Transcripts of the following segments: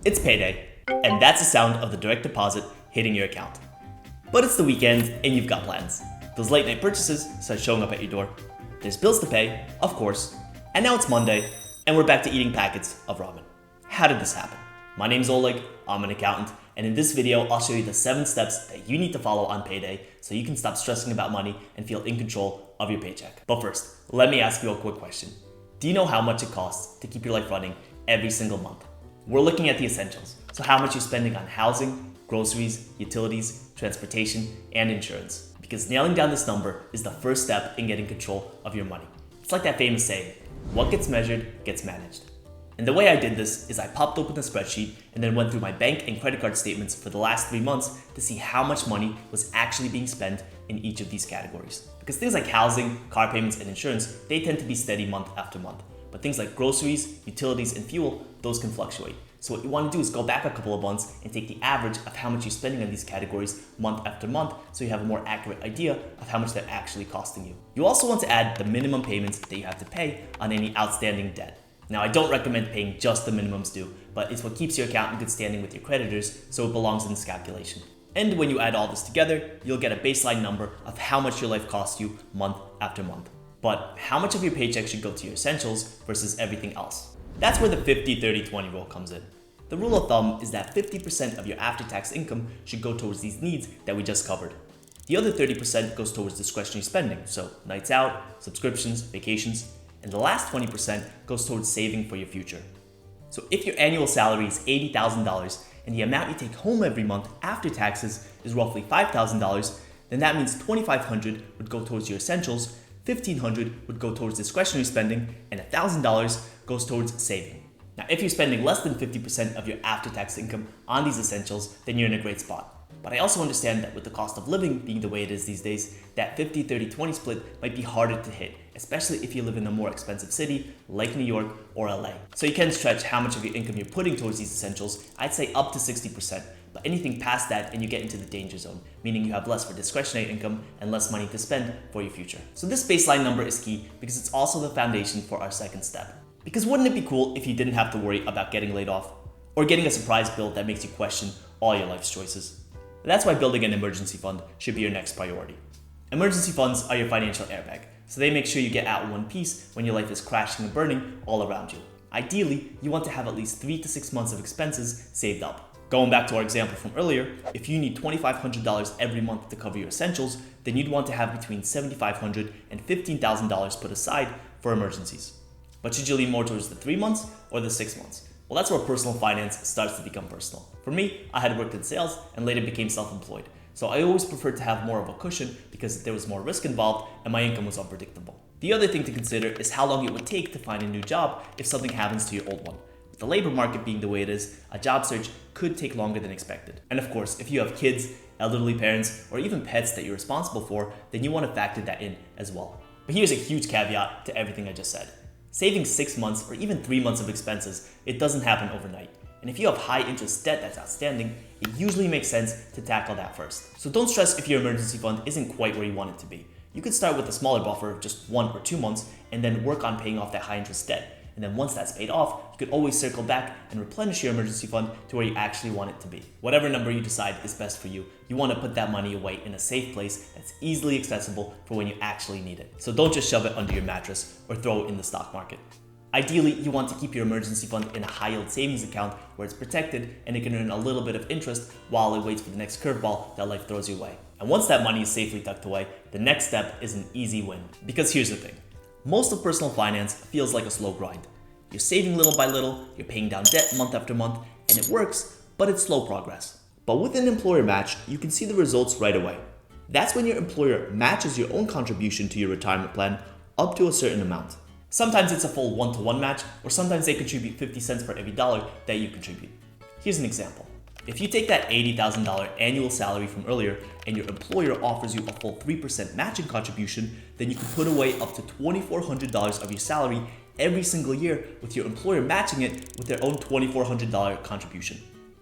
It's payday, and that's the sound of the direct deposit hitting your account. But it's the weekend and you've got plans. Those late night purchases start showing up at your door. There's bills to pay, of course, and now it's Monday and we're back to eating packets of ramen. How did this happen? My name's Oleg, I'm an accountant, and in this video I'll show you the 7 steps that you need to follow on payday so you can stop stressing about money and feel in control of your paycheck. But first, let me ask you a quick question. Do you know how much it costs to keep your life running every single month? We're looking at the essentials, so how much you're spending on housing, groceries, utilities, transportation, and insurance. Because nailing down this number is the first step in getting control of your money. It's like that famous saying, what gets measured gets managed. And the way I did this is I popped open a spreadsheet and then went through my bank and credit card statements for the last 3 months to see how much money was actually being spent in each of these categories. Because things like housing, car payments, and insurance, they tend to be steady month after month. But things like groceries, utilities, and fuel, those can fluctuate. So what you want to do is go back a couple of months and take the average of how much you're spending on these categories month after month so you have a more accurate idea of how much they're actually costing you. You also want to add the minimum payments that you have to pay on any outstanding debt. Now, I don't recommend paying just the minimums due, but it's what keeps your account in good standing with your creditors, so it belongs in this calculation. And when you add all this together, you'll get a baseline number of how much your life costs you month after month. But how much of your paycheck should go to your essentials versus everything else? That's where the 50-30-20 rule comes in. The rule of thumb is that 50% of your after-tax income should go towards these needs that we just covered. The other 30% goes towards discretionary spending, so nights out, subscriptions, vacations, and the last 20% goes towards saving for your future. So if your annual salary is $80,000 and the amount you take home every month after taxes is roughly $5,000, then that means $2,500 would go towards your essentials, $1,500 would go towards discretionary spending, and $1,000 goes towards saving. Now, if you're spending less than 50% of your after-tax income on these essentials, then you're in a great spot. But I also understand that with the cost of living being the way it is these days, that 50-30-20 split might be harder to hit, especially if you live in a more expensive city like New York or LA. So you can stretch how much of your income you're putting towards these essentials, I'd say up to 60%. But anything past that and you get into the danger zone, meaning you have less for discretionary income and less money to spend for your future. So this baseline number is key because it's also the foundation for our second step. Because wouldn't it be cool if you didn't have to worry about getting laid off or getting a surprise bill that makes you question all your life's choices? That's why building an emergency fund should be your next priority. Emergency funds are your financial airbag, so they make sure you get out in one piece when your life is crashing and burning all around you. Ideally, you want to have at least 3 to 6 months of expenses saved up. Going back to our example from earlier, if you need $2,500 every month to cover your essentials, then you'd want to have between $7,500 and $15,000 put aside for emergencies. But should you lean more towards the 3 months or the 6 months? Well, that's where personal finance starts to become personal. For me, I had worked in sales and later became self-employed. So I always preferred to have more of a cushion because there was more risk involved and my income was unpredictable. The other thing to consider is how long it would take to find a new job if something happens to your old one. With the labor market being the way it is, a job search could take longer than expected. And of course, if you have kids, elderly parents, or even pets that you're responsible for, then you want to factor that in as well. But here's a huge caveat to everything I just said. Saving 6 months or even 3 months of expenses, it doesn't happen overnight. And if you have high interest debt that's outstanding, it usually makes sense to tackle that first. So don't stress if your emergency fund isn't quite where you want it to be. You could start with a smaller buffer of just 1 or 2 months and then work on paying off that high interest debt. And then once that's paid off, you could always circle back and replenish your emergency fund to where you actually want it to be. Whatever number you decide is best for you, you want to put that money away in a safe place that's easily accessible for when you actually need it. So don't just shove it under your mattress or throw it in the stock market. Ideally, you want to keep your emergency fund in a high-yield savings account where it's protected and it can earn a little bit of interest while it waits for the next curveball that life throws your way. And once that money is safely tucked away, the next step is an easy win. Because here's the thing. Most of personal finance feels like a slow grind. You're saving little by little, you're paying down debt month after month, and it works, but it's slow progress. But with an employer match, you can see the results right away. That's when your employer matches your own contribution to your retirement plan up to a certain amount. Sometimes it's a full 1-to-1 match, or sometimes they contribute 50 cents for every dollar that you contribute. Here's an example. If you take that $80,000 annual salary from earlier and your employer offers you a full 3% matching contribution, then you can put away up to $2,400 of your salary every single year with your employer matching it with their own $2,400 contribution.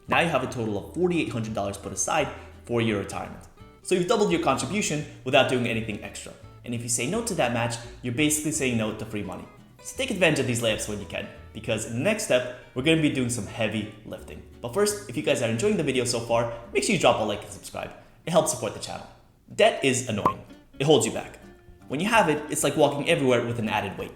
Now you have a total of $4,800 put aside for your retirement. So you've doubled your contribution without doing anything extra. And if you say no to that match, you're basically saying no to free money. So take advantage of these layups when you can. because in the next step, we're going to be doing some heavy lifting. But first, if you guys are enjoying the video so far, make sure you drop a like and subscribe. It helps support the channel. Debt is annoying. It holds you back. When you have it, it's like walking everywhere with an added weight.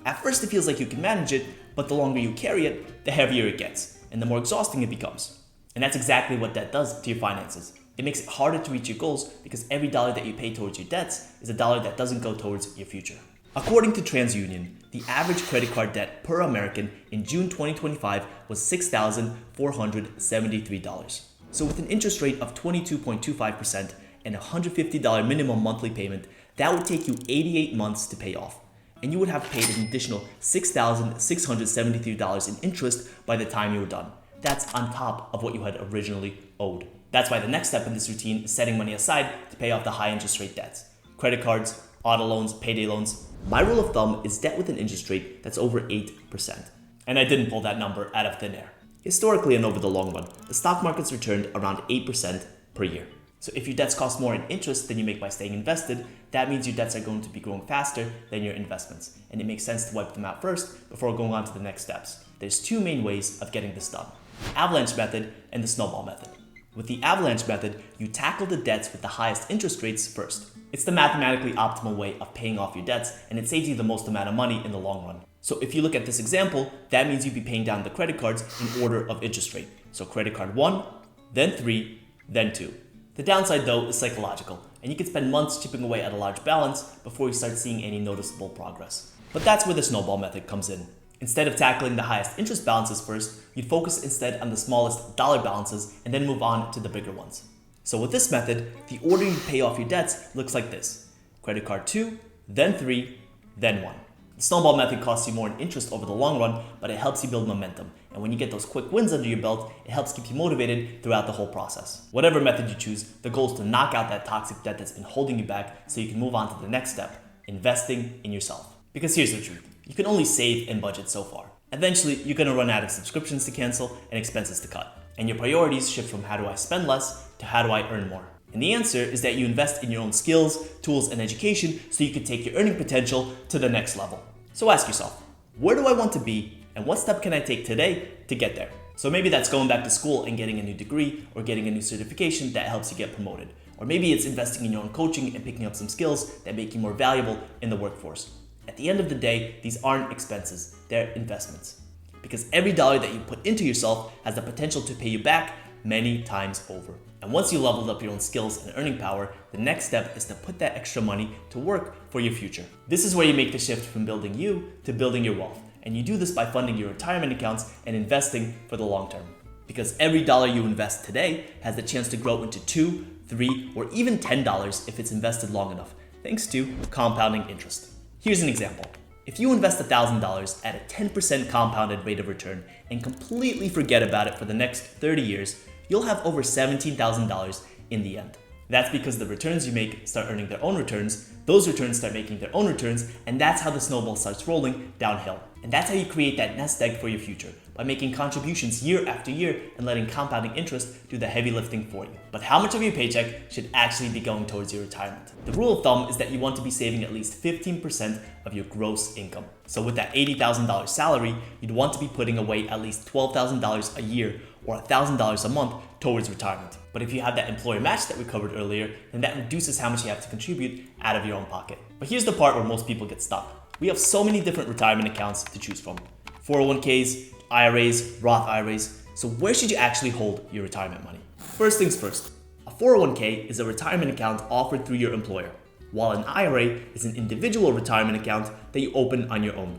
At first, it feels like you can manage it, but the longer you carry it, the heavier it gets, and the more exhausting it becomes. And that's exactly what debt does to your finances. It makes it harder to reach your goals because every dollar that you pay towards your debts is a dollar that doesn't go towards your future. According to TransUnion, the average credit card debt per American in June 2025 was $6,473. So with an interest rate of 22.25% and a $150 minimum monthly payment, that would take you 88 months to pay off. And you would have paid an additional $6,673 in interest by the time you were done. That's on top of what you had originally owed. That's why the next step in this routine is setting money aside to pay off the high interest rate debts. Credit cards, auto loans, payday loans. My rule of thumb is debt with an interest rate that's over 8%. And I didn't pull that number out of thin air. Historically and over the long run, the stock market's returned around 8% per year. So if your debts cost more in interest than you make by staying invested, that means your debts are going to be growing faster than your investments. And it makes sense to wipe them out first before going on to the next steps. There's two main ways of getting this done: the avalanche method and the snowball method. With the avalanche method, you tackle the debts with the highest interest rates first. It's the mathematically optimal way of paying off your debts, and it saves you the most amount of money in the long run. So if you look at this example, that means you'd be paying down the credit cards in order of interest rate. So credit card 1, then 3, then 2. The downside though is psychological, and you can spend months chipping away at a large balance before you start seeing any noticeable progress. But that's where the snowball method comes in. Instead of tackling the highest interest balances first, you'd focus instead on the smallest dollar balances and then move on to the bigger ones. So with this method, the order you pay off your debts looks like this: credit card 2, then 3, then 1. The snowball method costs you more in interest over the long run, but it helps you build momentum. And when you get those quick wins under your belt, it helps keep you motivated throughout the whole process. Whatever method you choose, the goal is to knock out that toxic debt that's been holding you back so you can move on to the next step: investing in yourself. Because here's the truth: you can only save and budget so far. Eventually, you're going to run out of subscriptions to cancel and expenses to cut. And your priorities shift from how do I spend less to how do I earn more. And the answer is that you invest in your own skills, tools, and education so you can take your earning potential to the next level. So ask yourself, where do I want to be, and what step can I take today to get there? So maybe that's going back to school and getting a new degree or getting a new certification that helps you get promoted. Or maybe it's investing in your own coaching and picking up some skills that make you more valuable in the workforce. At the end of the day, these aren't expenses, they're investments. Because every dollar that you put into yourself has the potential to pay you back many times over. And once you leveled up your own skills and earning power, the next step is to put that extra money to work for your future. This is where you make the shift from building you to building your wealth. And you do this by funding your retirement accounts and investing for the long term. Because every dollar you invest today has the chance to grow into $2, $3, or even $10 if it's invested long enough, thanks to compounding interest. Here's an example. If you invest $1,000 at a 10% compounded rate of return and completely forget about it for the next 30 years, you'll have over $17,000 in the end. That's because the returns you make start earning their own returns, those returns start making their own returns, and that's how the snowball starts rolling downhill. And that's how you create that nest egg for your future, by making contributions year after year and letting compounding interest do the heavy lifting for you. But how much of your paycheck should actually be going towards your retirement? The rule of thumb is that you want to be saving at least 15% of your gross income. So with that $80,000 salary, you'd want to be putting away at least $12,000 a year or $1,000 a month towards retirement. But if you have that employer match that we covered earlier, then that reduces how much you have to contribute out of your own pocket. But here's the part where most people get stuck. We have so many different retirement accounts to choose from: 401ks, IRAs, Roth IRAs. So where should you actually hold your retirement money? First things first, a 401k is a retirement account offered through your employer, while an IRA is an individual retirement account that you open on your own.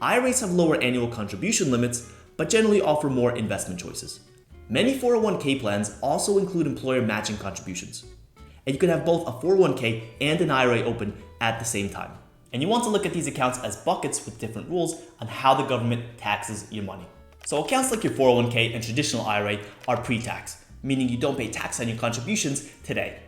IRAs have lower annual contribution limits, but generally offer more investment choices. Many 401k plans also include employer matching contributions. And you can have both a 401k and an IRA open at the same time. And you want to look at these accounts as buckets with different rules on how the government taxes your money. So accounts like your 401k and traditional IRA are pre-tax, meaning you don't pay tax on your contributions today.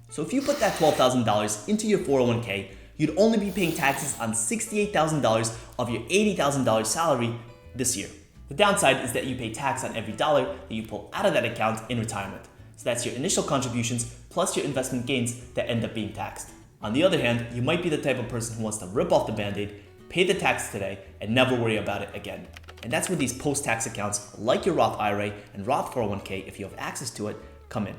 So if you put that $12,000 into your 401k, you'd only be paying taxes on $68,000 of your $80,000 salary this year. The downside is that you pay tax on every dollar that you pull out of that account in retirement. So that's your initial contributions plus your investment gains that end up being taxed. On the other hand, you might be the type of person who wants to rip off the band-aid, Pay the tax today and never worry about it again. And that's where these post-tax accounts like your Roth IRA and Roth 401k, if you have access to it, come in.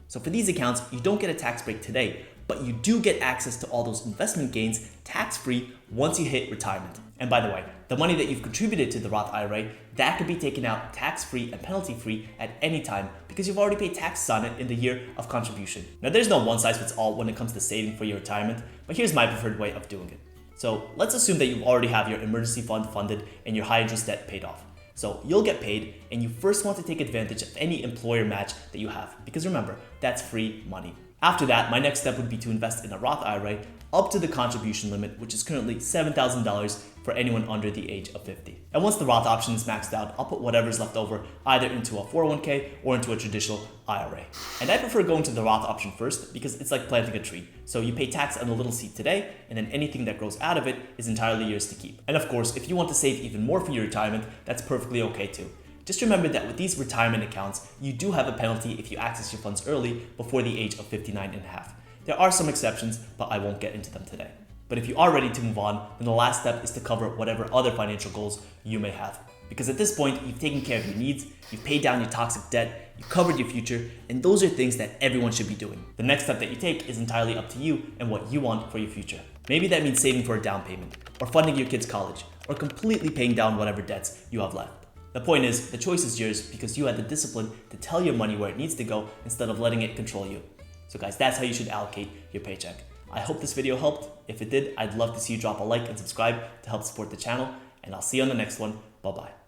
So for these accounts, you don't get a tax break today, but you do get access to all those investment gains tax-free once you hit retirement. And by the way, the money that you've contributed to the Roth IRA, that could be taken out tax-free and penalty-free at any time because you've already paid taxes on it in the year of contribution. Now there's no one-size-fits-all when it comes to saving for your retirement, but here's my preferred way of doing it. So let's assume that you already have your emergency fund funded and your high interest debt paid off. So you'll get paid and you first want to take advantage of any employer match that you have because remember, that's free money. After that, my next step would be to invest in a Roth IRA up to the contribution limit, which is currently $7,000 for anyone under the age of 50. And once the Roth option is maxed out, I'll put whatever's left over either into a 401k or into a traditional IRA. And I prefer going to the Roth option first because it's like planting a tree. So you pay tax on the little seed today, and then anything that grows out of it is entirely yours to keep. And of course, if you want to save even more for your retirement, that's perfectly okay too. Just remember that with these retirement accounts, you do have a penalty if you access your funds early before the age of 59 and a half. There are some exceptions, but I won't get into them today. But if you are ready to move on, then the last step is to cover whatever other financial goals you may have. Because at this point, you've taken care of your needs, you've paid down your toxic debt, you've covered your future, and those are things that everyone should be doing. The next step that you take is entirely up to you and what you want for your future. Maybe that means saving for a down payment, or funding your kids' college, or completely paying down whatever debts you have left. The point is, the choice is yours because you had the discipline to tell your money where it needs to go instead of letting it control you. So guys, that's how you should allocate your paycheck. I hope this video helped. If it did, I'd love to see you drop a like and subscribe to help support the channel, and I'll see you on the next one. Bye-bye.